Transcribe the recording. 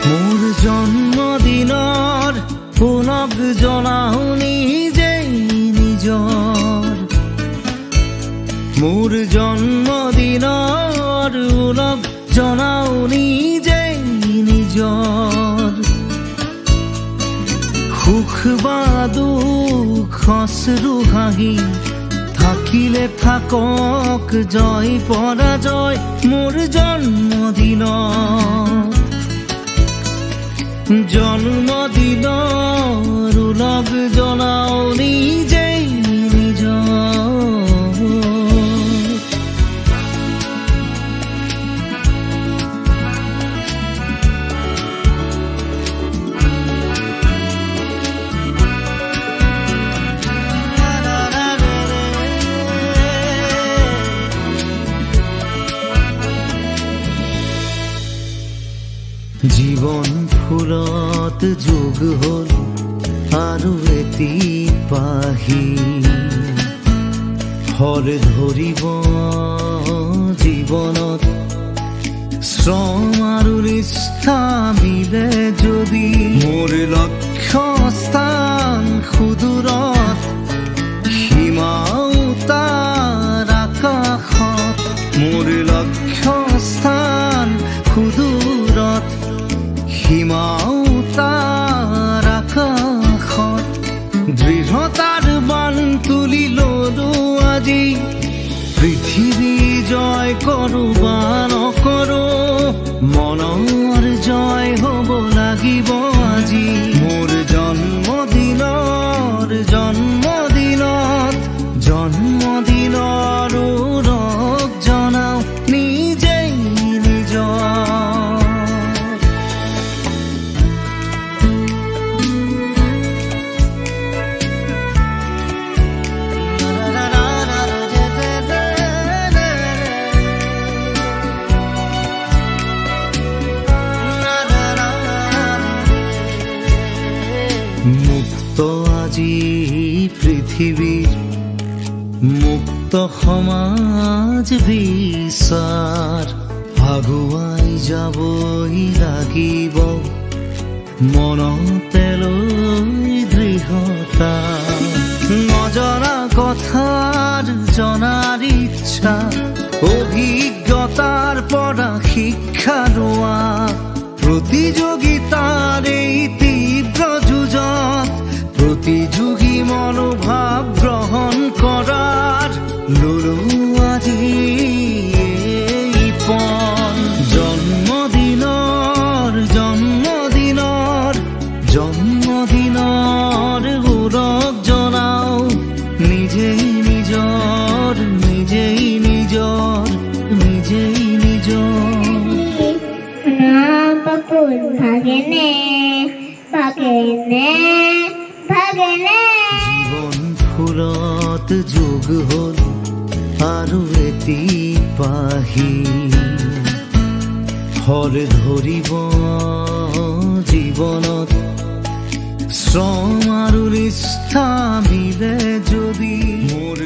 মোৰ জন্মদিনৰ পুনক জনাও নিজেই নিজৰ মোৰ জন্মদিনৰ পুনক জনাও নিজেই নিজৰ সুখ বা দুখ হসৰু হাঁহি থাকিলে থাকক জয় পৰাজয় মোৰ জন্মদিনৰ উলগ জনাও নিজেই নিজৰ জীৱন ফুলত যোগ হ'ল আৰু এটি পাহি হৰ ধৰিব জীৱনত শ্ৰম আৰু নিষ্ঠা মিলে যদি মোৰ লক্ষ্য স্থান সুদূৰত সীমাও তাৰ আকাশত মোৰ লক্ষ্য স্থান সুদূৰত সীমাও তাৰ আকাশত দৃঢ়তাৰ বান তুলি ললো আজি পৃথিৱী জয় কৰো বা নকৰো মনৰ জয় হ'ব লাগিব আজি মোৰ জন্মদিনৰ উলগ জনাও নিজেই নিজৰ মুক্ত আজি পৃথিৱীৰ মুক্ত সমাজ বিচাৰ আগুৱাই যাবই লাগিব মনতে লৈ দৃঢ়তা নজনা কথাৰ জনাৰ ইচ্ছা অভিজ্ঞতাৰ পৰা শিক্ষা লোৱা প্ৰতিযোগিতাৰ এই তীব্ৰ যুঁজত প্ৰতিযোগী মনোভাৱ গ্ৰহণ কৰাৰ ললো আজি এই পণ জন্মদিনৰ উলগ জনাও নিজেই নিজৰ জীৱন ফুলত যোগ হ'ল আৰু এটি পাহি হৰ ধৰিব জীৱনত শ্ৰম আৰু নিষ্ঠা মিলে যদি মোৰ